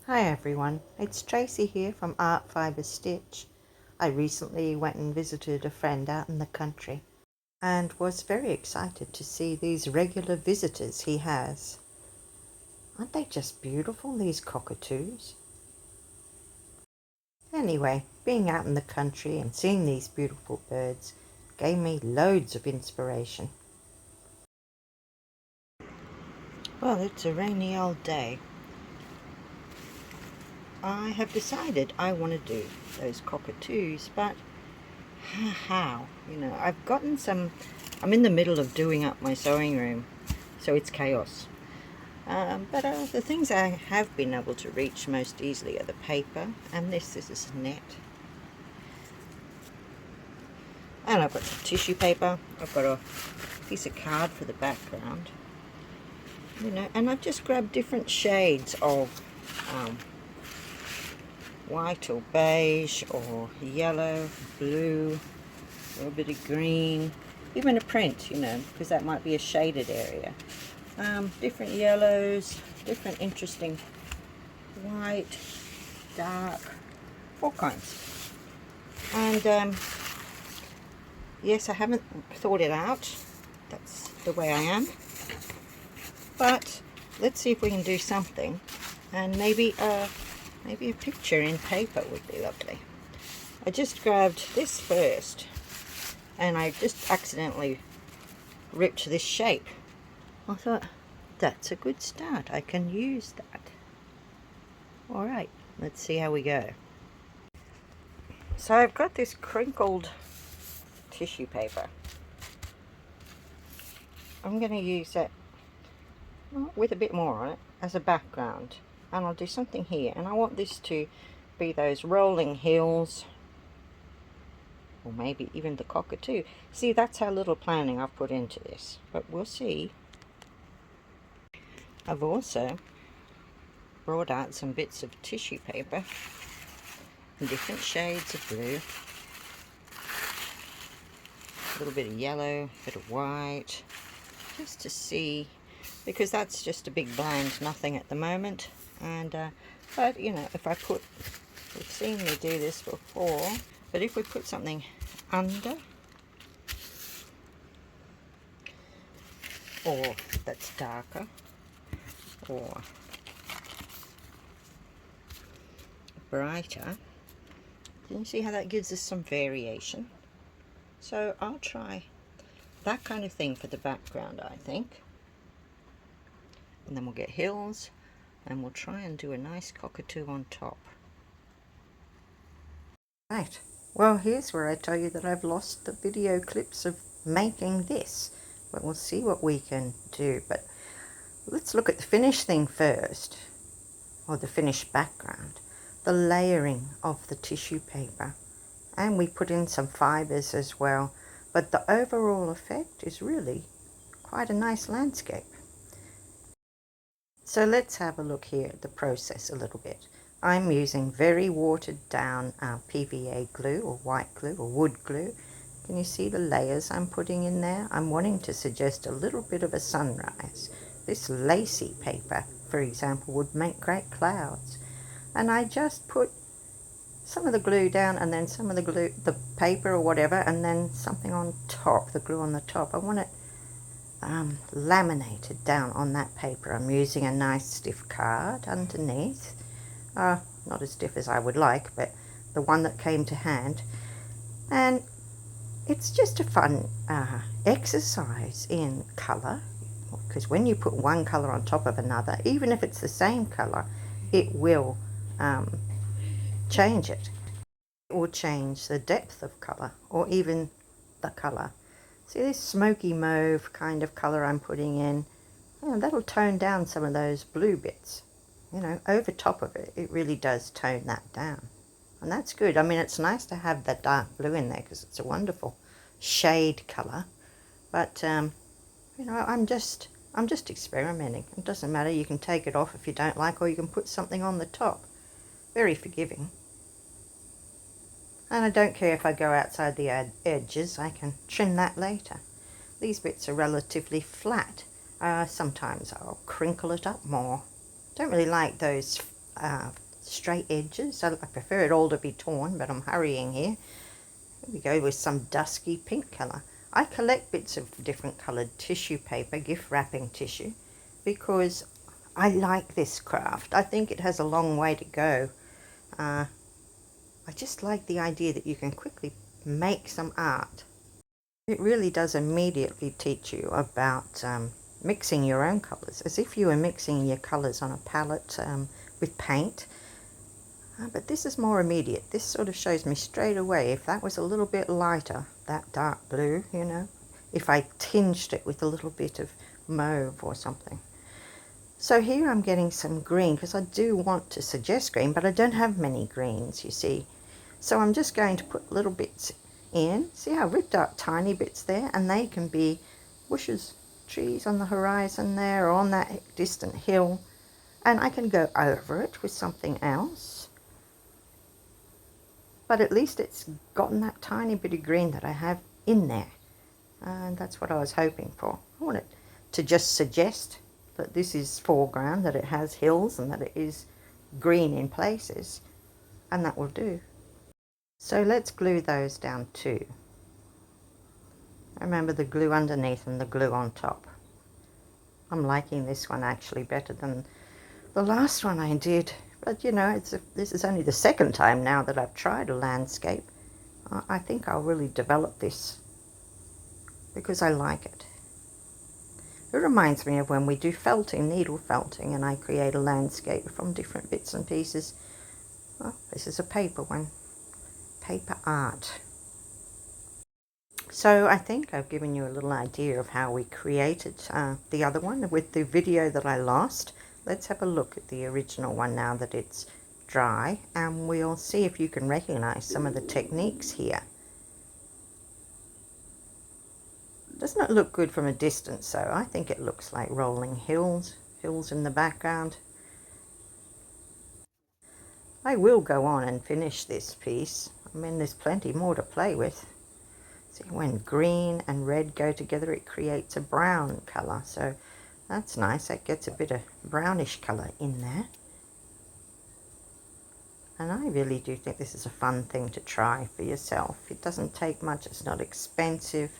Hi everyone, it's Tracey here from Art Fibre Stitch. I recently went and visited a friend out in the country and was very excited to see these regular visitors he has. Aren't they just beautiful, these cockatoos? Anyway, being out in the country and seeing these beautiful birds gave me loads of inspiration. Well, it's a rainy old day. I have decided I want to do those cockatoos, but how? I've gotten some. I'm in the middle of doing up my sewing room, so it's chaos. But the things I have been able to reach most easily are the paper, and this is net. And I've got some tissue paper. I've got a piece of card for the background. And I've just grabbed different shades of white or beige or yellow, blue, a little bit of green, even a print, because that might be a shaded area. Different yellows, different interesting white, dark, all kinds. And yes, I haven't thought it out. That's the way I am. But let's see if we can do something, and maybe a picture in paper would be lovely. I just grabbed this first, and I just accidentally ripped this shape. I thought, that's a good start. I can use that. Alright, let's see how we go. So I've got this crinkled tissue paper. I'm going to use it with a bit more on it as a background. And I'll do something here. And I want this to be those rolling hills. Or maybe even the cockatoo. See, that's how little planning I've put into this. But we'll see. I've also brought out some bits of tissue paper in different shades of blue. A little bit of yellow, a bit of white. Just to see, because that's just a big bland nothing at the moment. And but if I put, we've seen me do this before, but if we put something under, or that's darker, or brighter, can you see how that gives us some variation? So I'll try that kind of thing for the background, I think. And then we'll get hills, and we'll try and do a nice cockatoo on top. Right, well, here's where I tell you that I've lost the video clips of making this, but we'll see what we can do. But let's look at the finished thing first, or the finished background. The layering of the tissue paper, and we put in some fibers as well, but the overall effect is really quite a nice landscape. So let's have a look here at the process a little bit. I'm using very watered down PVA glue, or white glue, or wood glue. Can you see the layers I'm putting in there? I'm wanting to suggest a little bit of a sunrise. This lacy paper, for example, would make great clouds. And I just put some of the glue down, and then some of the glue, the paper or whatever, and then something on top, the glue on the top. I want it laminated down on that paper. I'm using a nice stiff card underneath. Not as stiff as I would like, but the one that came to hand. And it's just a fun exercise in colour, because when you put one colour on top of another, even if it's the same colour, it will change it. It will change the depth of colour, or even the colour. See this smoky mauve kind of colour I'm putting in? That'll tone down some of those blue bits. Over top of it, it really does tone that down. And that's good. I mean, it's nice to have that dark blue in there because it's a wonderful shade colour. But, I'm just experimenting. It doesn't matter. You can take it off if you don't like, or you can put something on the top. Very forgiving. And I don't care if I go outside the edges, I can trim that later. These bits are relatively flat. Sometimes I'll crinkle it up more. Don't really like those straight edges. I prefer it all to be torn, but I'm hurrying here. Here we go with some dusky pink colour. I collect bits of different coloured tissue paper, gift wrapping tissue, because I like this craft. I think it has a long way to go. I just like the idea that you can quickly make some art. It really does immediately teach you about mixing your own colours, as if you were mixing your colours on a palette with paint. But this is more immediate. This sort of shows me straight away if that was a little bit lighter, that dark blue, you know, if I tinged it with a little bit of mauve or something. So here I'm getting some green because I do want to suggest green, but I don't have many greens, you see. So I'm just going to put little bits in. See how I ripped out tiny bits there, and they can be bushes, trees on the horizon there, or on that distant hill, and I can go over it with something else. But at least it's gotten that tiny bit of green that I have in there, and that's what I was hoping for. I want it to just suggest that this is foreground, that it has hills and that it is green in places, and that will do. So let's glue those down too. Remember the glue underneath and the glue on top. I'm liking this one actually better than the last one I did. But you know, this is only the second time now that I've tried a landscape. I think I'll really develop this because I like it. It reminds me of when we do felting, needle felting, and I create a landscape from different bits and pieces. Well, this is a paper one, paper art. So I think I've given you a little idea of how we created the other one with the video that I lost. Let's have a look at the original one now that it's dry, and we'll see if you can recognize some of the techniques here. Doesn't it look good from a distance though? I think it looks like rolling hills in the background. I will go on and finish this piece. I mean, there's plenty more to play with. See, when green and red go together, it creates a brown color. So that's nice. That gets a bit of brownish color in there. And I really do think this is a fun thing to try for yourself. It doesn't take much. It's not expensive.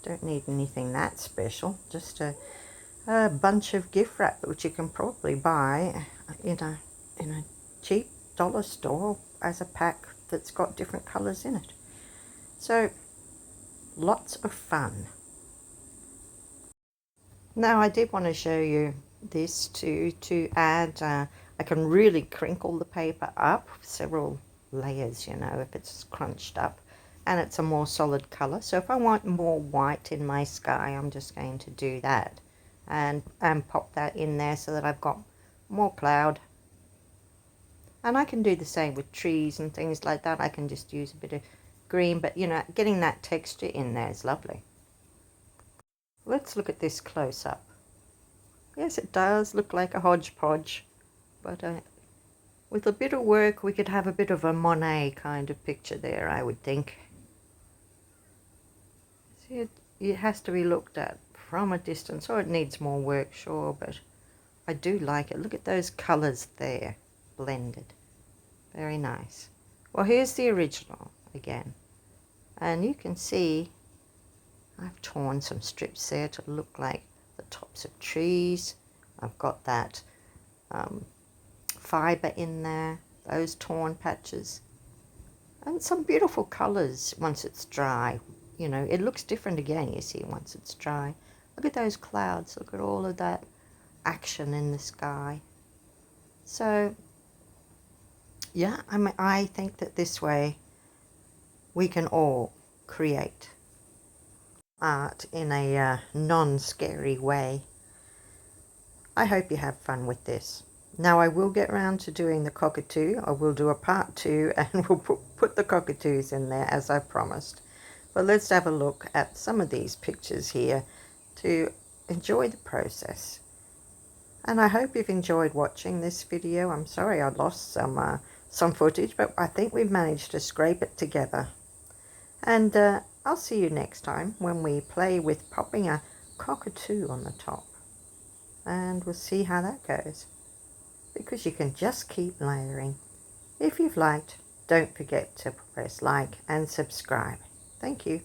Don't need anything that special. Just a bunch of gift wrap, which you can probably buy in a cheap dollar store as a pack that's got different colors in it. So lots of fun. Now I did want to show you this to add. I can really crinkle the paper up several layers, you know, if it's crunched up, and it's a more solid color. So if I want more white in my sky, I'm just going to do that and pop that in there so that I've got more cloud. And I can do the same with trees and things like that. I can just use a bit of green, but you know, getting that texture in there is lovely. Let's look at this close up. Yes, it does look like a hodgepodge, but with a bit of work we could have a bit of a Monet kind of picture there, I would think. See, it has to be looked at from a distance, or it needs more work, sure, but I do like it. Look at those colors there, blended. Very nice. Well, here's the original again, and you can see I've torn some strips there to look like the tops of trees. I've got that fiber in there, those torn patches, and some beautiful colors once it's dry. You know, it looks different again, you see, once it's dry. Look at those clouds. Look at all of that action in the sky. So yeah, I think that this way we can all create art in a non-scary way. I hope you have fun with this. Now I will get around to doing the cockatoo. I will do a part 2 and we'll put the cockatoos in there as I promised. But let's have a look at some of these pictures here to enjoy the process. And I hope you've enjoyed watching this video. I'm sorry I lost some footage, but I think we've managed to scrape it together. And I'll see you next time when we play with popping a cockatoo on the top. And we'll see how that goes. because you can just keep layering. If you've liked, don't forget to press like and subscribe. Thank you.